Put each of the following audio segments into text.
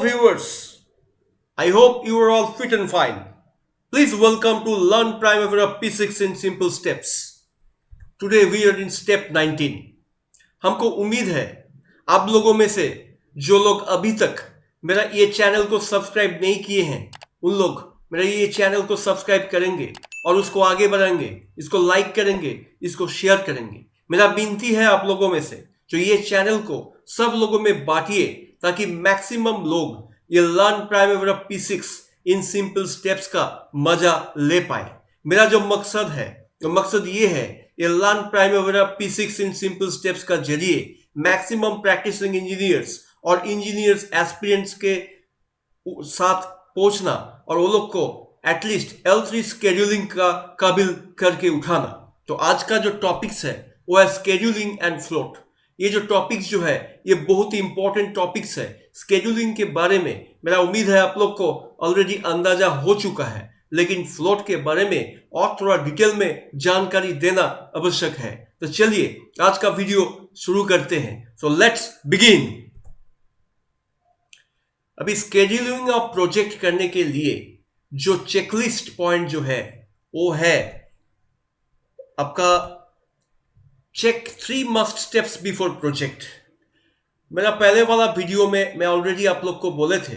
viewers, I hope you are all fit and fine. Please welcome to Learn Primavera P6 in Simple Steps. Today we are in step 19. हमको उम्मीद है आप लोगों में से जो लोग अभी तक मेरा ये चैनल को सब्सक्राइब नहीं किए हैं उन लोग मेरा ये चैनल को सब्सक्राइब करेंगे और उसको आगे बढ़ाएंगे, इसको लाइक करेंगे, इसको शेयर करेंगे। मेरा विनती है आप लोगों में से जो ये चैनल को सब लोगों में बांटिए ताकि मैक्सिमम लोग ये learn Primavera P6 in simple steps का मजा ले पाए। मेरा जो मकसद है ये है ये learn Primavera P6 in simple steps का जरिए मैक्सिमम प्रैक्टिसिंग इंजीनियर्स और इंजीनियर्स एस्पिरेंट्स के साथ पहुंचना और वो लोग को एटलीस्ट L3 स्केड्यूलिंग का काबिल करके उठाना। तो आज का जो टॉपिक्स है वो है स्केड्यूलिंग एंड फ्लोट। ये जो टॉपिक्स जो है ये बहुत ही इंपॉर्टेंट टॉपिक्स है। स्केड्यूलिंग के बारे में मेरा उम्मीद है आप लोग को ऑलरेडी अंदाजा हो चुका है, लेकिन फ्लोट के बारे में और थोड़ा डिटेल में जानकारी देना आवश्यक है। तो चलिए आज का वीडियो शुरू करते हैं। So let's begin. अभी स्केड्यूलिंग ऑफ प्रोजेक्ट करने के लिए जो चेकलिस्ट पॉइंट जो है वो है आपका check 3 must steps before project. मेरा पहले वाला वीडियो में मैं ऑलरेडी आप लोग को बोले थे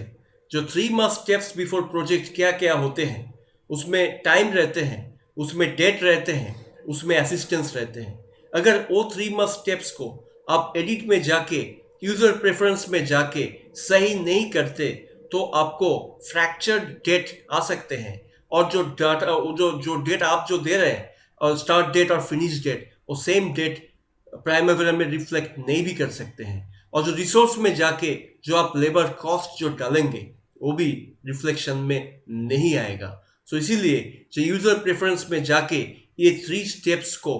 जो 3 मस्ट स्टेप्स बिफोर प्रोजेक्ट क्या क्या होते हैं। उसमें टाइम रहते हैं, उसमें डेट रहते हैं, उसमें असिस्टेंस रहते हैं। अगर वो 3 मस्ट स्टेप्स को आप एडिट में जाके यूजर प्रेफरेंस में जाके सही नहीं करते तो आपको फ्रैक्चर्ड डेट आ सकते हैं और जो डाटा जो डेट आप जो दे रहे हैं और स्टार्ट डेट और फिनिश डेट वो सेम डेट प्राइमेवेरा में रिफ्लेक्ट नहीं भी कर सकते हैं और जो रिसोर्स में जाके जो आप लेबर कॉस्ट जो डालेंगे वो भी रिफ्लेक्शन में नहीं आएगा। सो इसीलिए जो यूजर प्रेफरेंस में जाके ये 3 स्टेप्स को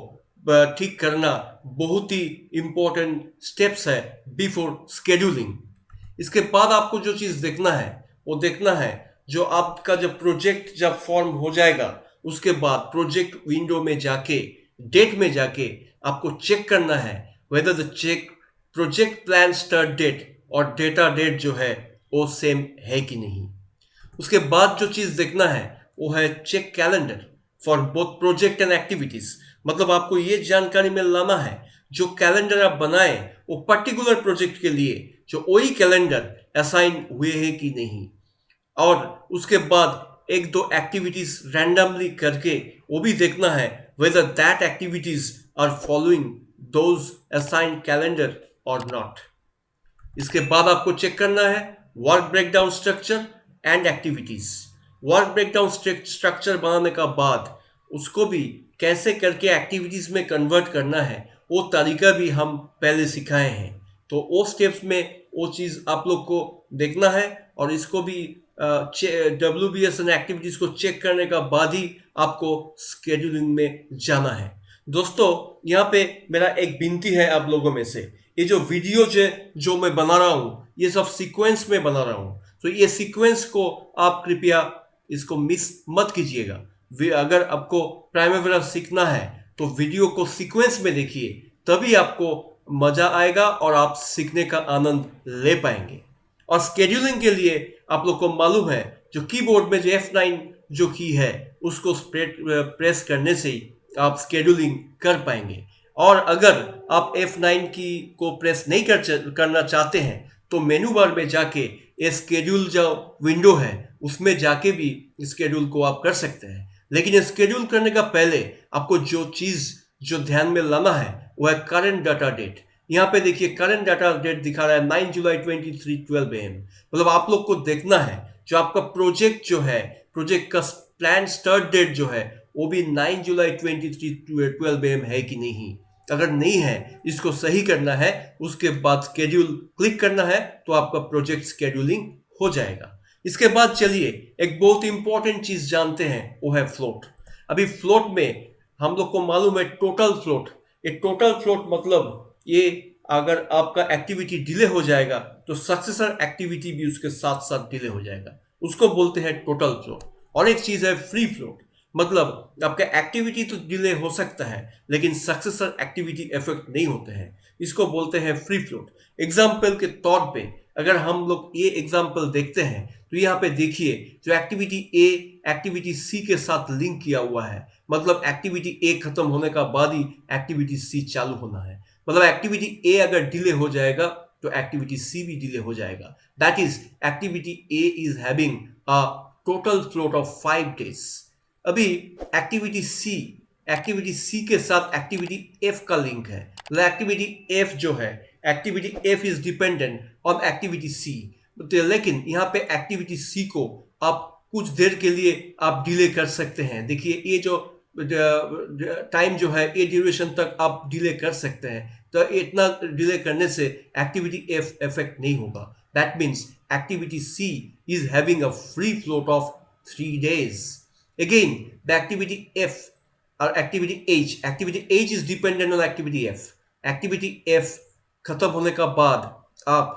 ठीक करना बहुत ही इंपॉर्टेंट स्टेप्स है बिफोर स्केड्यूलिंग। इसके बाद आपको जो चीज़ देखना है वो देखना है जो आपका जब प्रोजेक्ट जब फॉर्म हो जाएगा उसके बाद प्रोजेक्ट विंडो में जाके डेट में जाके आपको चेक करना है whether the check project plan start date और डेटा डेट जो है वो सेम है कि नहीं। उसके बाद जो चीज़ देखना है वो है check calendar for both project and activities. मतलब आपको ये जानकारी में लाना है जो कैलेंडर आप बनाए वो पर्टिकुलर प्रोजेक्ट के लिए जो वही कैलेंडर असाइन हुए हैं कि नहीं। और उसके बाद 1-2 एक्टिविटीज रैंडमली करके वो भी देखना है whether that activities are following those assigned calendar or not. इसके बाद आपको चेक करना है work breakdown structure and activities. Work breakdown structure बनाने का बाद उसको भी कैसे करके एक्टिविटीज में कन्वर्ट करना है वो तरीका भी हम पहले सिखाए हैं। तो वो स्टेप्स में वो चीज़ आप लोग को देखना है और इसको भी WBS एंड एक्टिविटीज को चेक करने का बाद ही आपको स्केड्यूलिंग में जाना है। दोस्तों यहाँ पे मेरा एक विनती है आप लोगों में से, ये जो वीडियो जो मैं बना रहा हूँ ये सब सीक्वेंस में बना रहा हूँ। तो ये सीक्वेंस को आप कृपया इसको मिस मत कीजिएगा। अगर आपको प्राइमेवेरा सीखना है तो वीडियो को सीक्वेंस में देखिए, तभी आपको मजा आएगा और आप सीखने का आनंद ले पाएंगे। और स्केड्यूलिंग के लिए आप लोग को मालूम है जो कीबोर्ड में जो F9 जो की है उसको प्रेस करने से ही आप स्केड्यूलिंग कर पाएंगे। और अगर आप F9 की को प्रेस नहीं करना चाहते हैं तो मेनू बार में जाके ये स्केड्यूल जो विंडो है उसमें जाके भी स्केड्यूल को आप कर सकते हैं। लेकिन स्केड्यूल करने का पहले आपको जो चीज़ जो ध्यान में लाना है वो है करंट डाटा डेट। यहाँ पे देखिए करंट डाटा डेट दिखा रहा है 9 जुलाई 23:12 AM। मतलब आप लोग को देखना है जो आपका प्रोजेक्ट जो है प्रोजेक्ट का प्लान स्टार्ट डेट जो है वो भी 9 जुलाई 23:12 AM है कि नहीं। अगर नहीं है इसको सही करना है, उसके बाद स्केड्यूल क्लिक करना है तो आपका प्रोजेक्ट स्केड्यूलिंग हो जाएगा। इसके बाद चलिए एक बहुत इंपॉर्टेंट चीज़ जानते हैं वो है फ्लोट। अभी फ्लोट में हम लोग को मालूम है टोटल फ्लोट। ये टोटल फ्लोट मतलब ये अगर आपका एक्टिविटी डिले हो जाएगा तो सक्सेसर एक्टिविटी भी उसके साथ साथ डिले हो जाएगा, उसको बोलते हैं टोटल फ्लोट। और एक चीज़ है फ्री फ्लोट, मतलब आपका एक्टिविटी तो डिले हो सकता है लेकिन सक्सेसर एक्टिविटी इफेक्ट नहीं होते हैं, इसको बोलते हैं फ्री फ्लोट। एग्जाम्पल के तौर पे अगर हम लोग ये एग्जांपल देखते हैं तो यहाँ पे देखिए जो एक्टिविटी ए एक्टिविटी सी के साथ लिंक किया हुआ है, मतलब एक्टिविटी ए खत्म होने का बाद ही एक्टिविटी सी चालू होना है। मतलब एक्टिविटी ए अगर डिले हो जाएगा तो एक्टिविटी सी भी डिले हो जाएगा। That is activity A is having a total float of 5 days। अभी एक्टिविटी सी के साथ एक्टिविटी एफ का लिंक है। मतलब एक्टिविटी एफ जो है, activity F is dependent on activity C, लेकिन यहाँ पे एक्टिविटी सी को आप कुछ देर के लिए आप डिले कर सकते हैं। देखिए ये जो टाइम जो है, ये ड्यूरेशन तक आप डिले कर सकते हैं। तो इतना डिले करने से एक्टिविटी एफ इफेक्ट नहीं होगा। That means activity C is having a free float of 3 days। Again, the activity F or activity H is dependent on activity F। Activity F खत्म होने का बाद आप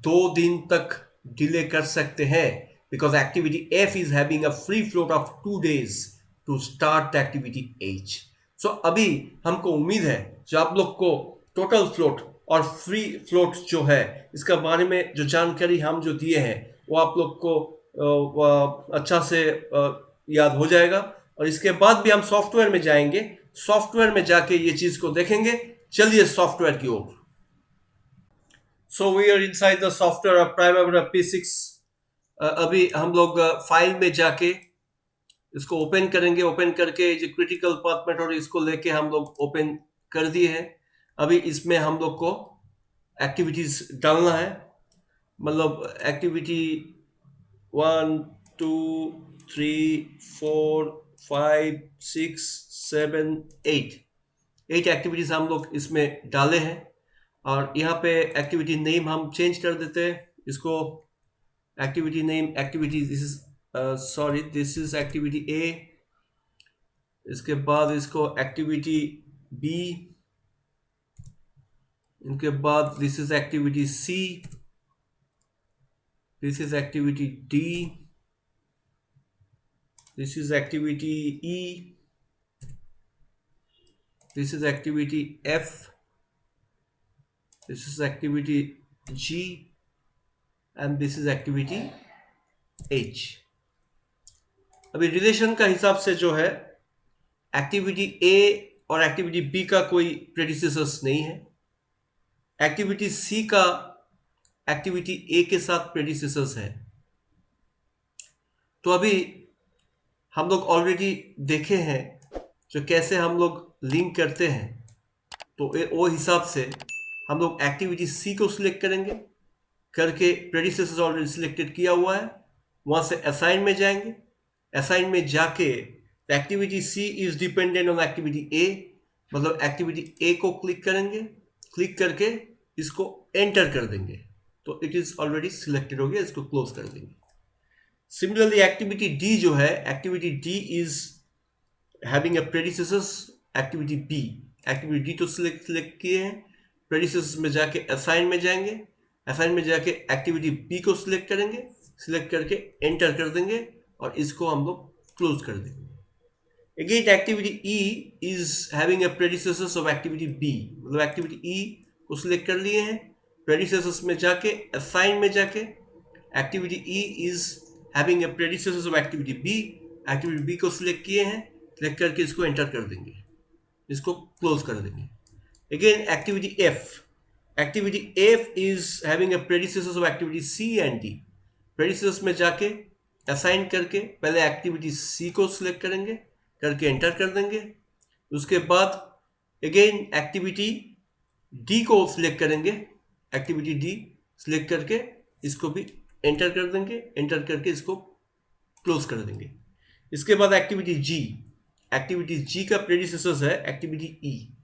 2 दिन तक डिले कर सकते हैं, because activity F is having a free float of 2 days to start the activity H। So अभी हमको उम्मीद है जो आप लोग को टोटल फ्लोट और फ्री फ्लोट जो है इसका बारे में जो जानकारी हम जो दिए हैं वो आप लोग को अच्छा से याद हो जाएगा। और इसके बाद भी हम सॉफ्टवेयर में जाएंगे, सॉफ्टवेयर में जाके ये चीज को देखेंगे। चलिए सॉफ्टवेयर की ओर। So we are inside the software of Primavera P6। अभी हम लोग फाइल में जाके इसको ओपन करेंगे। ओपन करके जो क्रिटिकल पाथ मेथड इसको लेके हम लोग ओपन कर दिए हैं। अभी इसमें हम लोग को एक्टिविटीज डालना है, मतलब एक्टिविटी 1 2 3 4 5 6 7 8 एक्टिविटीज हम लोग इसमें डाले हैं। और यहाँ पे एक्टिविटी नेम हम चेंज कर देते हैं। इसको activity name activity this is activity A. इसके बाद इसको एक्टिविटी बी, इनके बाद this is activity C, this is activity D, this is activity E, this is activity F, this is activity G, and this is activity H। अभी relation का हिसाब से जो है एक्टिविटी A और एक्टिविटी B का कोई प्रेडिसेसर्स नहीं है। एक्टिविटी C का एक्टिविटी A के साथ प्रेडिसेसर्स है। तो अभी हम लोग ऑलरेडी देखे हैं जो कैसे हम लोग लिंक करते हैं। तो वो हिसाब से हम लोग एक्टिविटी सी को सिलेक्ट करेंगे, करके प्रेडिसेसर ऑलरेडी सिलेक्टेड किया हुआ है। वहाँ से असाइन में जाएंगे। असाइन में जाके activity C is dependent on activity A, मतलब एक्टिविटी ए को क्लिक करेंगे। क्लिक करके इसको एंटर कर देंगे तो इट इज ऑलरेडी सिलेक्टेड हो गया। इसको क्लोज कर देंगे। सिमिलरली एक्टिविटी डी जो है, activity D is having a predecessors activity B. Activity D तो सिलेक्ट किए हैं। प्रेडिसेसर्स में जाके असाइन में जाएंगे। असाइन में जाके एक्टिविटी बी को सिलेक्ट करेंगे। सिलेक्ट करके एंटर कर देंगे और इसको हम लोग क्लोज कर देंगे। Again activity E is having a predecessors of activity B, मतलब एक्टिविटी ई को सिलेक्ट कर लिए हैं। प्रेडिसेसर्स में जाके असाइन में जाके activity E is having a predecessors of activity B को सिलेक्ट किए हैं। सिलेक्ट करके इसको एंटर कर देंगे, इसको क्लोज कर देंगे। Again activity F is having a predecessors of activity C and D. Predecessors में जाके असाइन करके पहले एक्टिविटी सी को सिलेक्ट करेंगे, करके एंटर कर देंगे। उसके बाद अगेन एक्टिविटी डी को सिलेक्ट करेंगे। एक्टिविटी डी सिलेक्ट करके इसको भी एंटर कर देंगे। एंटर करके इसको क्लोज कर देंगे। इसके बाद एक्टिविटी जी का प्रेडिसेसर्स है एक्टिविटी ई।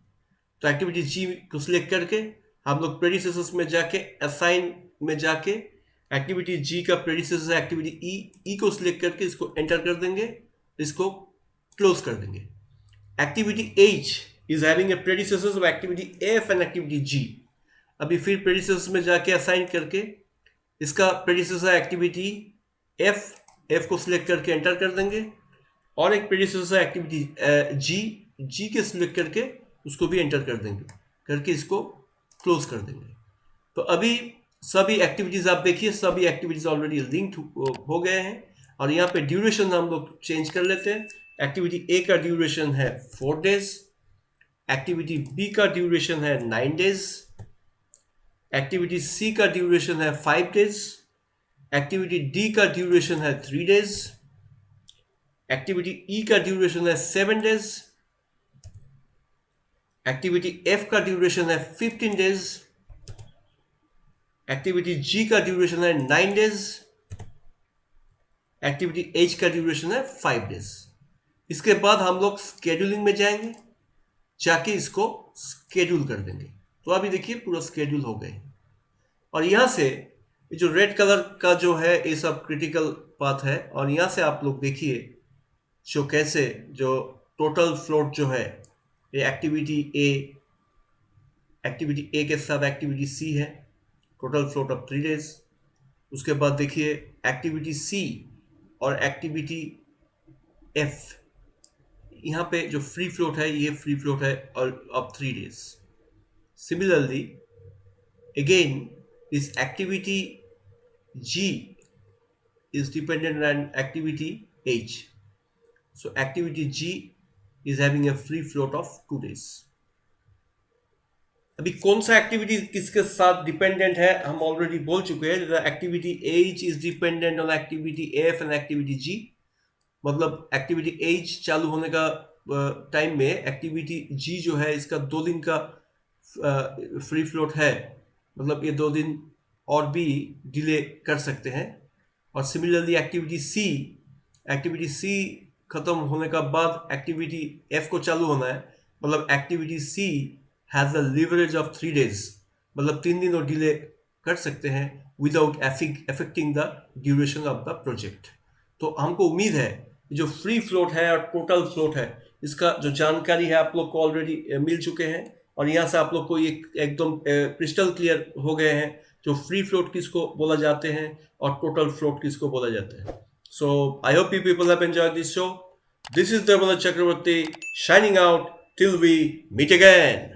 तो एक्टिविटी जी को सिलेक्ट करके हम लोग प्रेडिसेसर्स में जाके असाइन में जाके एक्टिविटी जी का प्रेडिसेसर है एक्टिविटी ई को सिलेक्ट करके इसको एंटर कर देंगे, इसको क्लोज कर देंगे। Activity H is having a predecessors of activity F and activity G. अभी फिर प्रेडिसेसर्स में जाके असाइन करके इसका प्रेडिसेसर एक्टिविटी एफ को सिलेक्ट करके एंटर कर देंगे। और एक प्रेडिसेसर एक्टिविटी जी के सिलेक्ट करके उसको भी एंटर कर देंगे, करके इसको क्लोज कर देंगे। तो अभी सभी एक्टिविटीज आप देखिए, सभी एक्टिविटीज ऑलरेडी लिंक्ड हो गए हैं। और यहाँ पे ड्यूरेशन हम लोग चेंज कर लेते हैं। एक्टिविटी ए का ड्यूरेशन है 4 डेज, एक्टिविटी बी का ड्यूरेशन है 9 डेज, एक्टिविटी सी का ड्यूरेशन है 5 डेज, एक्टिविटी डी का ड्यूरेशन है 3 डेज, एक्टिविटी ई का ड्यूरेशन है 7 डेज, एक्टिविटी एफ का ड्यूरेशन है 15 डेज, एक्टिविटी जी का ड्यूरेशन है 9 डेज, एक्टिविटी एच का ड्यूरेशन है 5 डेज। इसके बाद हम लोग स्केड्यूलिंग में जाएंगे, जाके इसको स्केड्यूल कर देंगे। तो अभी देखिए पूरा स्केड्यूल हो गए। और यहाँ से जो रेड कलर का जो है ये सब क्रिटिकल पाथ है। और यहाँ से आप लोग देखिए जो कैसे जो टोटल फ्लोट जो है ये एक्टिविटी ए के साथ एक्टिविटी सी है, टोटल फ्लोट ऑफ 3 डेज। उसके बाद देखिए एक्टिविटी सी और एक्टिविटी एफ, यहाँ पे जो फ्री फ्लोट है ये फ्री फ्लोट है और of 3 days. Similarly again this activity G is dependent on activity H. So activity G is having a free float of 2 days. अभी कौन सा एक्टिविटी किसके साथ डिपेंडेंट है हम ऑलरेडी बोल चुके हैं। Activity H is dependent on activity F and activity G। मतलब एक्टिविटी H चालू होने का टाइम में एक्टिविटी G जो है इसका 2 दिन का फ्री फ्लोट है, मतलब ये 2 दिन और भी डिले कर सकते हैं। और सिमिलरली एक्टिविटी सी खत्म होने का बाद एक्टिविटी एफ को चालू होना है, मतलब activity C has a leverage of 3 days, मतलब 3 दिन और डिले कर सकते हैं without affecting the duration of the project. तो हमको उम्मीद है जो फ्री फ्लोट है और टोटल फ्लोट है इसका जो जानकारी है आप लोग को ऑलरेडी मिल चुके हैं। और यहाँ से आप लोग को ये एकदम क्रिस्टल क्लियर हो गए हैं जो फ्री फ्लोट किसको बोला जाते हैं और टोटल फ्लोट किसको बोला जाता है। So I hope you people have enjoyed this show. This is Deval Chakraborty shining out till we meet again.